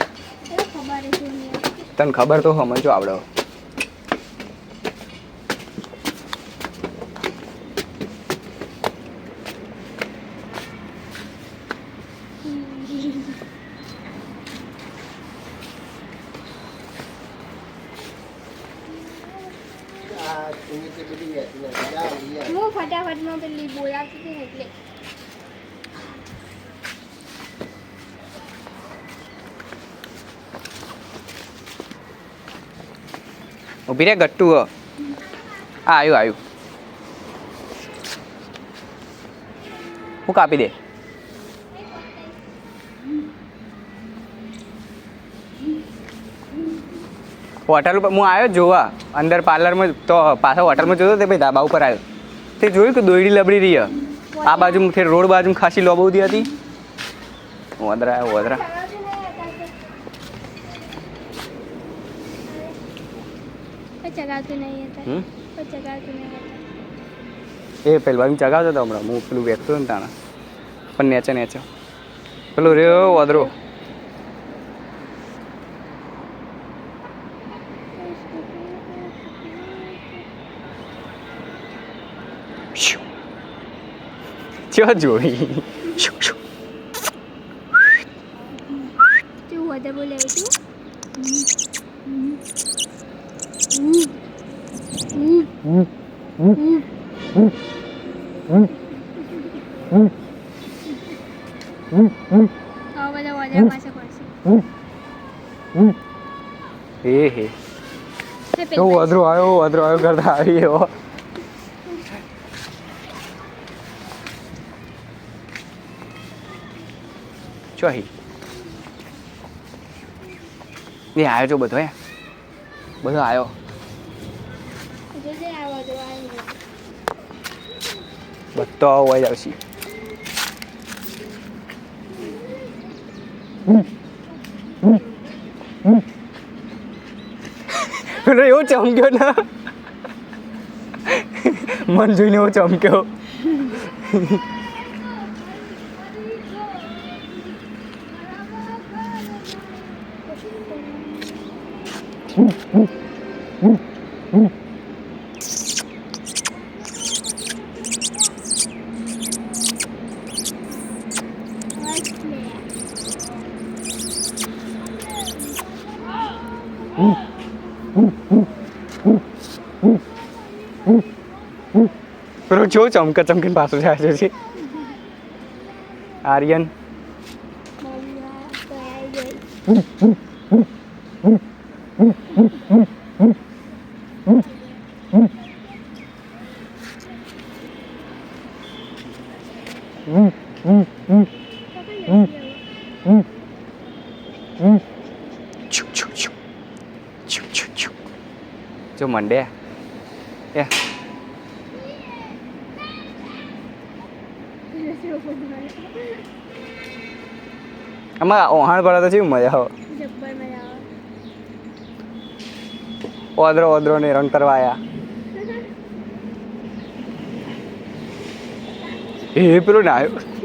તને ખબર તો સમજો આવડો હું ફટાફટમાં પેલી બોલાવતી હતી ને એટલે ઊભી રે ગટ્ટુ આવ્યું હું કાપી દે હોટલ ઉપર હું આવ્યો જોવા અંદર પાર્લરમાં તો પાછા હોટલમાં જોયો તે ભાઈ ધાબા ઉપર આવ્યો તે જોયું કે દોયડી લબડી રહી આ બાજુ રોડ બાજુ ખાસી લોબવતી હતી વદરા ચગાવતું નહીં હતા ચગાવતું નહીં હતા એ પેલા હું ચગાવતો હતો હમણાં હું પેલું વેચતો ને તાણા પણ નેચે પેલો રહ્યો વદરો ચો જોઈ તું વધારે બોલે તું હે તો વદરો આવ્યો કરતા આવી એવો ચોહી એ આવ્યો છો બધો આવ્યો બધો હોય જ આવશે એવો ચમક્યો ને મન જોઈને એવો ચમક્યો પેલો જો ચમકીને પાછો જાય છે આર્યન તો આવી ગઈ છુ છુ છુ છુ છુ છુ જો મંડે એ આમાં ઓહાણ પડે તો કેવી મજા આવે જબ્બર મજા આવે ઓદરો ઓદરો ને રંગ કરવા આયા એ પેલું ના આવ્યું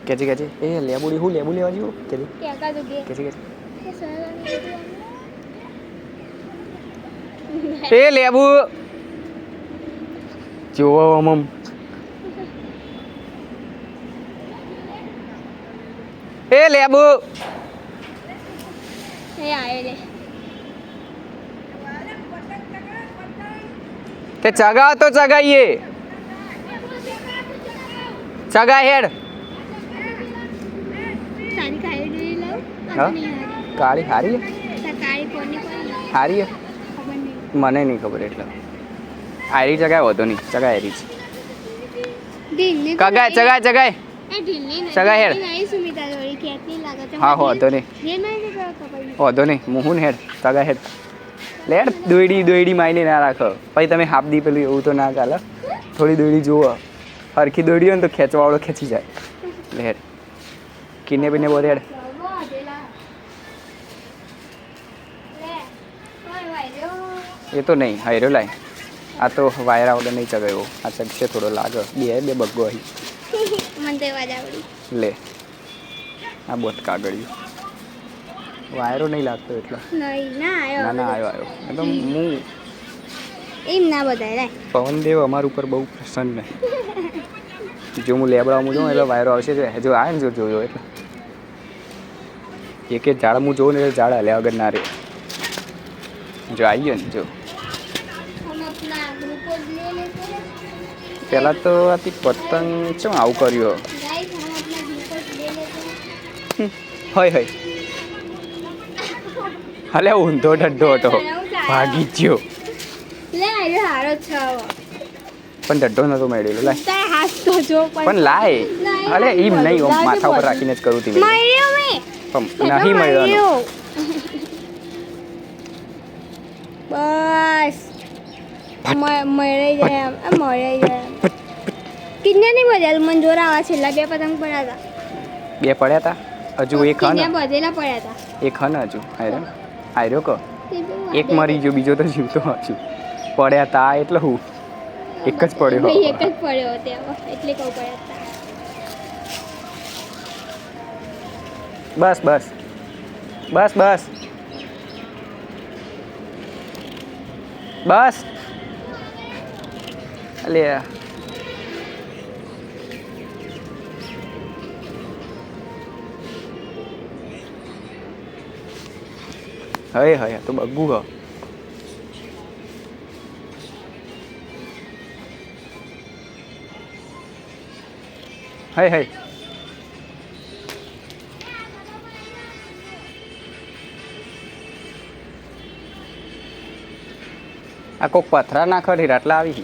કેજી કેજી એ લેબુડી હું લેબુ લેવા જેવું કેજી કેજી કેજી એ લેબુ જોવો મમ એ લેબુ તે ચગાવ તો ચગાઈએ ચગા હેડ હા કાળી હારી હારી મને નહીં ખબર એટલે આરી ચગાય વધો નહીં ચગાય હારી ચગાય ચગાય ચગાય ચગાય હેડ હા વધો નહીં વધો નહીં મુહુન હેડ ચગાય હેડ લેડ દોયડી માઈને ના રાખો પછી તમે હાફ દી પેલું એવું તો ના ચાલે થોડી દોયડી જુઓ હરખી દોયડી હોય ને તો ખેંચવાવાળો ખેંચી જાય લેડ કિને બીને બોલ હેડ એ તો નહીં હાયરો લાય આ તો વાયરા વગર નહીં ચગાવ્યો આ ચગશે થોડો લાગે બે બગ્ગો અહીં લે આ બોટ કાગળ્યું વાયરો નહીં લાગતો એટલો ના આવ્યો એ તો હું એમ ના બધાય પવનદેવ અમારા ઉપર બહુ પ્રસન્ન જો હું લેબડાવું જોઉં એટલે વાયરો આવશે જો આવે ને જો જોયો એટલે એક ઝાડ હું જોઉં ને એટલે ઝાડ હાલ્યા વગર ના રહે જો આવી ગયો ને જો પહેલાં તો આથી પતંગ શું આવું કર્યું હોય હોય હલે ઊંધો ઢડ્ડો હતો ભાગી ગયો પણ ઢડ્ડો નતો મળેલો લાય પણ લાય અરે એમ નહીં માથા ઉપર રાખીને જ કરું તી પણ નહીં મળ્યો બસ મળી જાય કિન્યા નહીં બજાર મને જોર આવા છેલ્લા બે પતંગ પડ્યા હતા બે પડ્યા હતા હજુ એક હન બધેલા પડ્યા હતા એક હન હજુ આયરો કો એક મરી ગયો બીજો તો જીવતો હજુ પડ્યા તા એટલે હું એક જ પડ્યો એક જ પડ્યો એટલે કહું પડ્યા બસ બસ બસ બસ બસ અલે હય હય તો બગ્ગુ હ હય હય આ કોક પથરા ના ખરી રાટલા આવી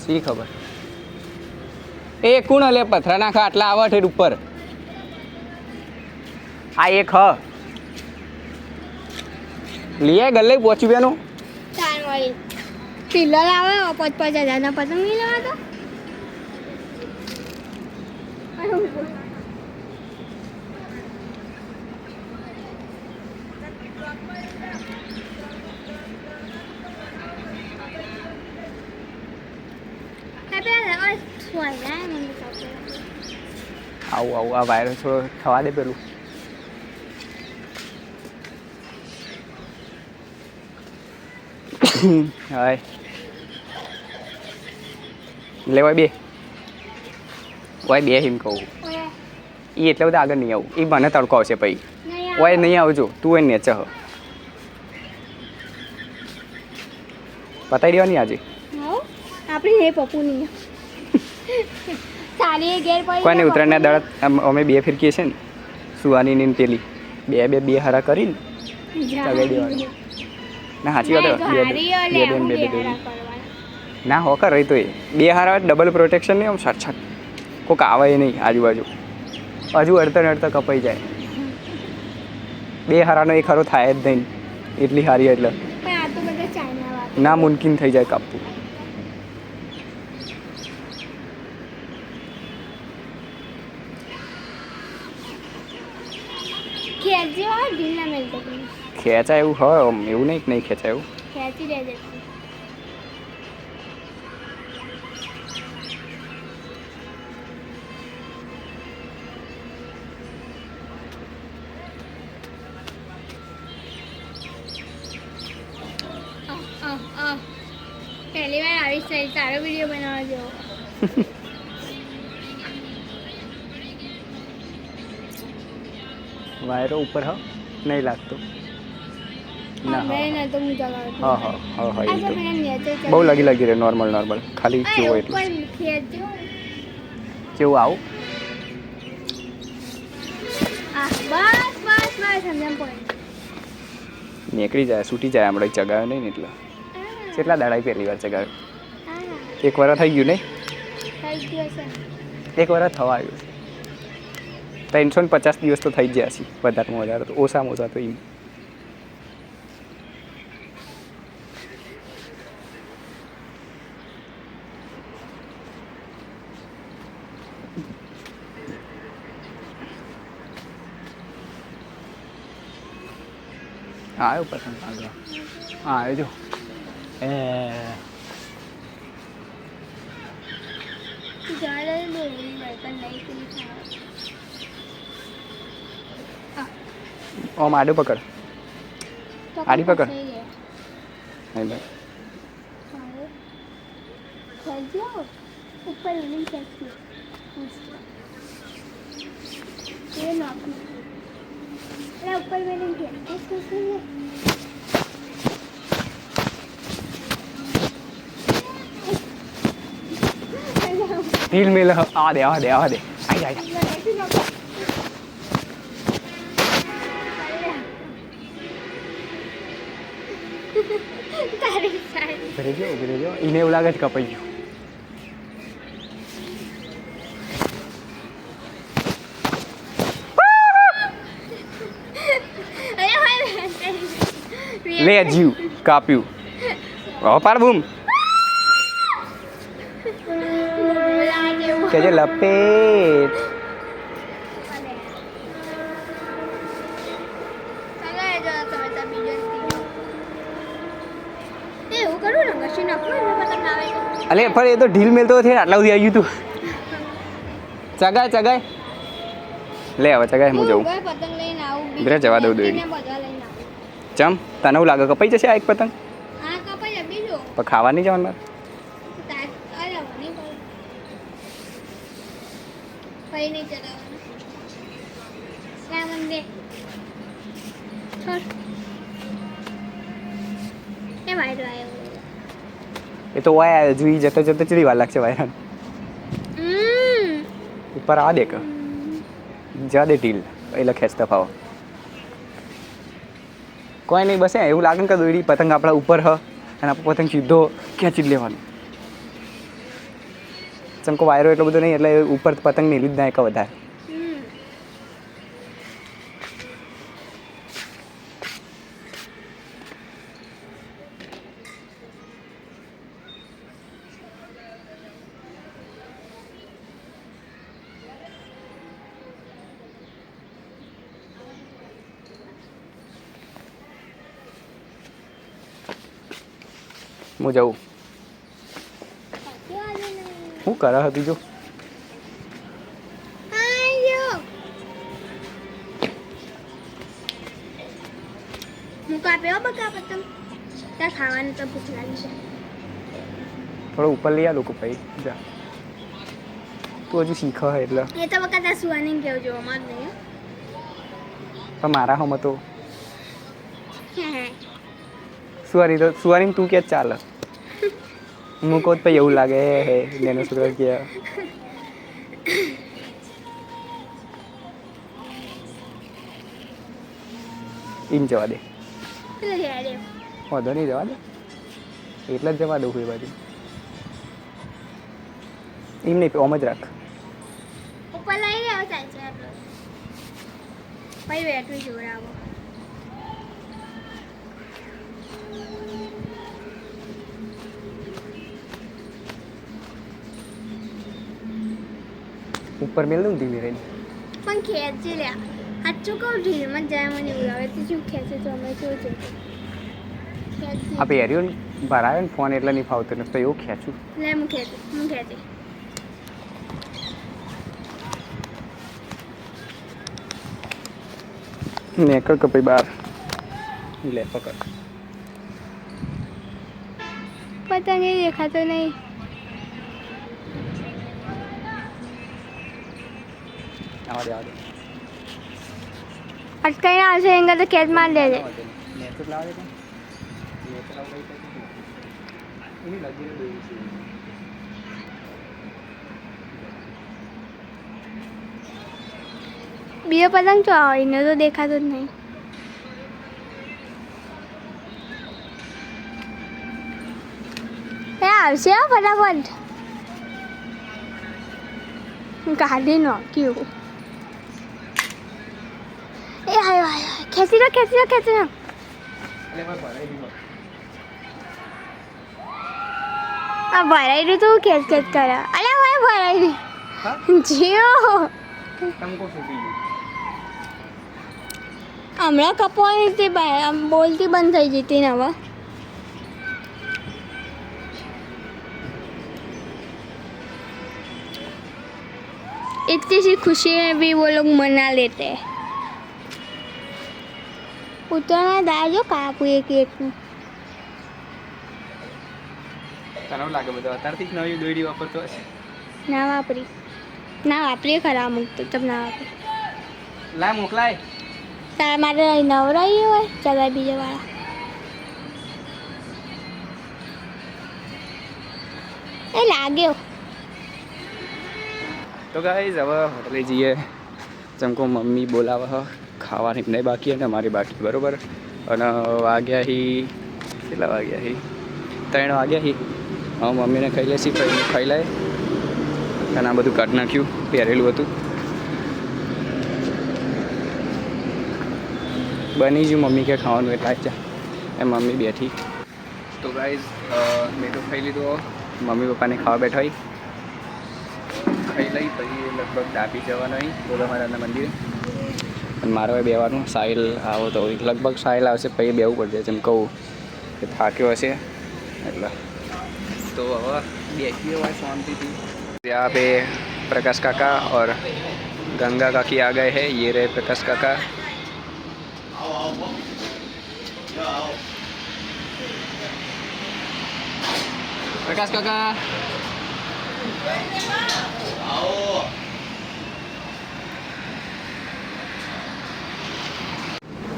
શી ખબર એ કોણ હલે પથરા નાખા આટલા આવા ઠેર ઉપર આ એક હ લીએ ગલ્લે પહોંચ્યું બેનું પિલ્લર આવે 5,000 પતંગ નહીં લેવા તો આવું આવું આ વાયરો થોડો થવા દે પેલું હાય લેવાય બે ઓય બે હિમ કહું ઓય એ એટલે બધા આગળ નહીં આવું એ મને તડકો આવશે પછી નહીં ઓય નહીં આવજો તું એ નેચે હ પતાવી દેવાની આજે આવો આપણે હે પપ્પુ નહીં સારી ઘેર પડી કોઈ નહીં ઉત્તરાયણના દાડા અમે બે ફિરકીએ છે ને સુવાની ને પેલી બે હારા કરીને ચગાવી દેવાની ના સાચી વાત બે ના હો કર તો એ બે હારા ડબલ પ્રોટેક્શન નહીં આમ છટ છટ કોઈક આવે નહીં આજુબાજુ હજુ અડતા કપાઈ જાય બે હારાનો એક હારો થાય જ નહીં એટલી હારી એટલે પણ આ તો બધા ચાઇના વાત ના મુમકિન થઈ જાય કાપવું ખેંચી હોય ઢીલ ના મેલતો ખેંચાય એવું હોય એવું નહીં કે નહીં ખેંચાય એવું ખેંચી દેજે પહેલી વાર આવી સ્ટાઈલ સારો વિડીયો બનાવવા જેવો વાયરો ઉપર હ નહીં લાગતો ના હમણાં ન તો હું જગાડું હા હા હા હા આ એ તો તો મને નીચે બહુ લગી રહે નોર્મલ ખાલી કેવો એટલું પણ ખેંચ્યો કેવું આવું બસ સમજમ પોઈન્ટ નીકળી જાય છૂટી જાય આપણે ચગાવ્યો નહીં ને એટલે કેટલા દાડા પહેલી વાર ચગાવ્યો એક વાર થઈ ગયું નહીં થઈ ગયો છે એક વાર થવા આવ્યું છે 350 દિવસ તો થઈ જ ગયા છે વધારેમાં વધારે તો ઓછામાં ઓછા તો એમ આવ્યો પસંદ આગળ હા આવ્યો જો જાડે દોરી બર્તન લઈ કરી ઓમ આડું પકડ આડી પકડ થઈ ગયા નહીં ભાઈ ખેંચ્યો ઉપર લીલી ખેંચ્યો એ નાખું એટલે ઉપર મેં ખેંચ્યો ઢીલ મેલ આવા દે આઈ જાય તારી સાઈડ ઉભી રહેજો એને એવું લાગે છે કપાઈ ગયું લે જીવ કાપ્યું પાડ બૂમ કે જે લપેટ એવું કરું ને ઘસી નાખું એટલે પતંગ આવે અલે પણ એ તો ઢીલ મેલતો છે આટલા સુધી આવી ગયું તું ચગાય લે હવે ચગાય હું જઉં પતંગ લઈને આવું ઉભી રહે, જવા દઉં દોરી. બધા લઈને આવું ચમ તને એવું લાગે કપાઈ જશે આ એક પતંગ હા કપાઈ જાય બીજો પણ ખાવા નહીં જવાનું મારે અરે નહીં કઈ નહીં ચલાવવાનું શ્રાવણ દે છોડ એ વાયરો આવ્યો એ તો વાય જોઈ જતો ચડી વાર લાગશે વાયરાને ઉપર આ દે કે જા દે ઢીલ એટલે ખેંચતા ફાવો કોઈ નહીં બસ એવું લાગે ને કે દોરી પતંગ આપણા ઉપર હ અને આપણે પતંગ સીધો ખેંચી જ લેવાનો ચમકો વાયરો એટલો બધો નહીં એટલે ઉપર પતંગ મેલી જ ના એક વધારે હું જવું શું કરે હતી જો હું કાપ્યો બકા પતંગ ત્યાં ખાવાનું તો ભૂખ લાગી છે. થોડો ઉપર લઈ આ લોકો ભાઈ જા તું હજુ શીખ એટલે એ તો વખત આ સુવાની કેવું જોવામાં જ નહીં. પણ મારા હમ તો સુવાની તું કે ચાલે હું કહું પછી એવું લાગે હે નેનો છોકરો કે એમ જવા દે વાંધો નહીં જવા દે એટલે જ જવા દઉં એ બાજુ એમ નહીં ઓમ જ રાખ ઉપર લઈ જાવ ચાલશે આટલો પછી બેઠું જોડાવો. ઉપર મેળ દઉં ધીમે રહીને પણ ખેંચી લ્યા સાચું કહું ઢીલમાં જ જાય મને એવું આવે તો શું ખેંચે તો અમે શું છે આ પહેર્યો ને ભરાયો ને ફોન એટલે નહીં ફાવતો ને તો એવું ખેંચું લે હું ખેંચી નેકળ કપાઈ બહાર લે પકડ પતંગ એ દેખાતો નહીં. આવા દે આવા દે અટકાઈને આવશે એંગલ તો ખેંચ માર દેજે. નેચર લાવે તો નેચર લાવે તો એની લગી દોરી છે બીજો પતંગ તો આવે એને તો દેખાતો જ નહીં. એ આવશે હો ફટાફટ કાઢી નાખ્યું. એ આવ્યો ખેંચી લો એટલે મેં ભરાઈ દીધો આ ભરાઈ રહ્યું તો ખેંચ કરે. અરે ભાઈ ભરાઈ રહ્યું જીઓ તમકો ફૂટી ગયું હમણાં કપવાની તે આમ બોલતી બંધ થઈ જતી ને હવે इतनी सी खुशी में भी वो लोग मना लेते हैं. उतना दाजो कापू एक एक તને લાગે બધું અત્યારથી જ નવી દોરી વાપરતો હશે ના વાપરી ખરા અમુક તો તબ ના વાપરી લાય મોકલાય તાર માટે નવરાઈ હોય ચગાઈ બીજા વાળા એ લાગ્યો. તો ગાઈઝ હવે હોટલે જઈએ ચમકો મમ્મી બોલાવે ખાવાની નહીં બાકી અને અમારી બાકી બરાબર અને વાગ્યા હી કેટલા વાગ્યા હી 3 વાગ્યા હી હવે મમ્મીને ખાઈ લેશી ખાઈ લે અને આ બધું કાઢી નાખ્યું પહેરેલું હતું બની ગયું મમ્મી કે ખાવાનું એટલા જ એ મમ્મી બેઠી તો ગાઈઝ મેં તો ખાઈ લીધું મમ્મી પપ્પાને ખાવા બેઠા હોય ખાઈ લઈ પછી લગભગ ડાબી જવાનું અહીં ગોગા મહારાજના મંદિરે અને મારે હવે બેવાનું સાહિલ આવો તો લગભગ સાહિલ આવશે પછી બેવું પડશે જેમ કહું કે થાક્યો હશે એટલે तो अब देखिए हुआ शांति थी यहाँ पे प्रकाश काका और गंगा काकी आ गए हैं ये रहे प्रकाश काका प्रकाश काका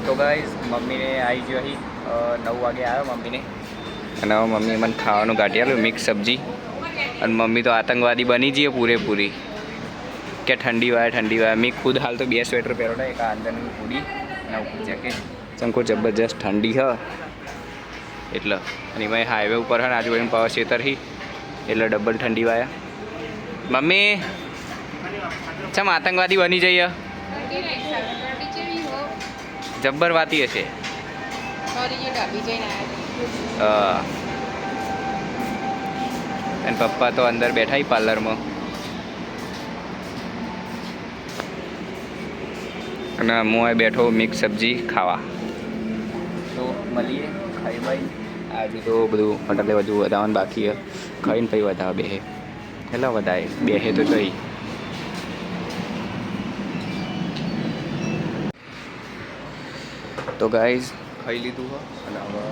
तो गाइस मम्मी ने आई जो ही 9 वागे आया मम्मी ने અને મમ્મીએ મને ખાવાનું કાઢી આપ્યું મિક્સ સબ્જી અને મમ્મી તો આતંકવાદી બની જઈએ પૂરેપૂરી કે ઠંડી વાય મેં ખુદ હાલ તો 2 સ્વેટર પહેરોડા એક અંદરની પૂરી અને ઉપર જેકેટ ચંકો જબરજસ્ત ઠંડી હ એટલે અને એમાં હાઈવે ઉપર હે આજુબાજુ પાવર ખેતર હી એટલે ડબલ ઠંડી વાયા મમ્મી ચમ આતંકવાદી બની જઈએ જબ્બર વાતી હશે અને પપ્પા તો અંદર બેઠા પાર્લરમાં અને હું બેઠો મિક્સ સબ્જી ખાવા તો મળીએ ખાઈ ભાઈ આજે તો બધું હોટલે બધું વધારવાનું બાકી ખાઈને પછી વધારે બેહે એટલે વધારે બેહે તો જઈ તો ગાઈઝ ખાઈ લીધું અને હવે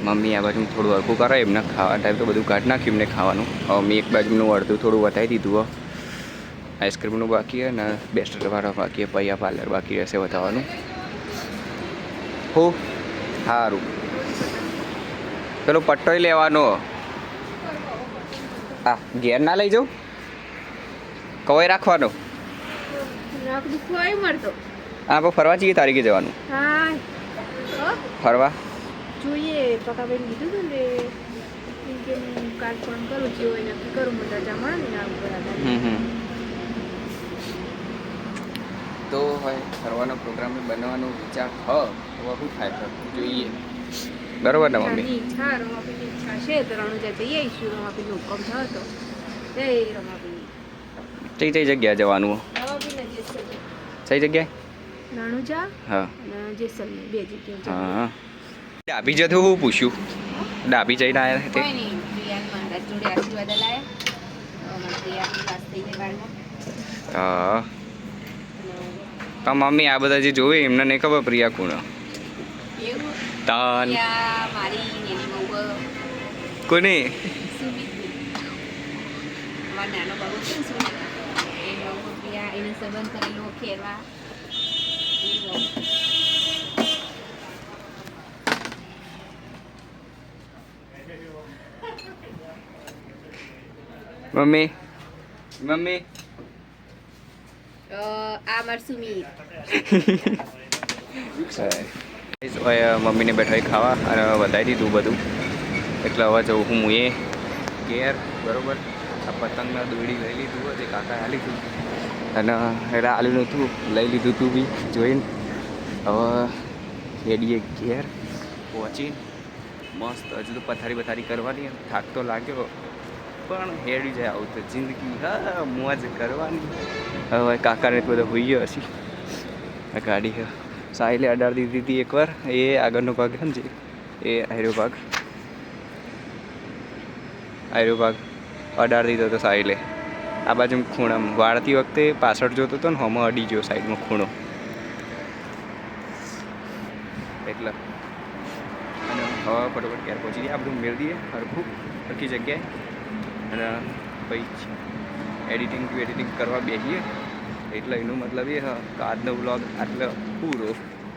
મમ્મી આ બાજુ થોડું હરખું કરે એમને ખાવા ટાઈમ તો બધું કાઢી નાખ્યું એમને ખાવાનું. હવે મેં એક બાજુનું અડધું થોડું વધારી દીધું. આઈસ્ક્રીમનું બાકી છે ને બેસ્ટવાળા બાકી પૈયા પાર્લર બાકી રહેશે બતાવવાનું. હો સારું પેલો પટ્ટોય લેવાનો. હા ઘેર ના લઈ જાઉં કવાય રાખવાનો. હા પણ ફરવા જઈએ તારીખે જવાનું ફરવા જોઈએ પકાબેન કીધું હતું ને કે હું કાલ ફોન કરું જે હોય નક્કી કરું મને રજા મળે ને આવું બરાબર. તો હવે ફરવાનો પ્રોગ્રામ બનાવવાનો વિચાર હવે શું થાય તો જોઈએ. બરોબર ને મમ્મી? ઈચ્છા રમાપીની ઈચ્છા છે તો રણુજા જઈ આવીશું. રમાપીનો હુકમ થયો હતો જય રમાપી. કઈ કઈ જગ્યાએ જવાનું? રમાપીને જેસલમેર. કઈ જગ્યાએ? રણુજા હા અને જેસલમેર 2 જગ્યાએ. હા ડાબી જતું હું પૂછ્યું ડાબી જઈને આવ્યા તે કોઈ નહીં પ્રિયાન મહારાજ જોડે આશીર્વાદ લાયા મને પ્રિયાની વાત થઈ ગઈ બારમાં. હા તો મમ્મી આ બધા જે જોવે એમને નહીં ખબર પ્રિયા કોણ એવું તાન પ્રિયા મારી નેની બહુ કોની સુમિત અમારો નાનો બાબુ છે ને સુમિત એ બહુ પ્રિયા એને સંબંધ કરેલો ખેરવા મમ્મી મમ્મી આ માર સુમિત. મમ્મીને બેઠા ખાવા અને વધારી દીધું બધું એટલે હવે જવું હું એ ઘેર. બરોબર આ પતંગના દોરડી લઈ લીધું તે કાકા હાલી હતું અને એટલે હાલ્યું નહોતું લઈ લીધું તું બી જોઈને. હવે હેડીએ ઘેર પહોંચી મસ્ત હજુ તો પથારી કરવાની થાક તો લાગ્યો પણ હેડી જાય આવું તો જિંદગી. હા મોજ કરવાની. હવે કાકાને બધો હોઈ ગયો હશે આ ગાડી સાહિલે અડાડી દીધી હતી એકવાર એ આગળનો ભાગ છે ને એ આયરો ભાગ અડાડી દીધો હતો સાહિલે. આ બાજુ ખૂણામાં વાળતી વખતે પાછળ જોતો હતો ને હમણાં અડી ગયો સાઈડમાં ખૂણો એટલે. અને હવે ફટોફટ ક્યારે પહોંચી ગયા આ બધું મેળ દઈએ સરખી જગ્યાએ અને પછી એડિટિંગ કરવા બેસીએ. એટલે એનો મતલબ એ આજનો વ્લોગ આટલો પૂરો.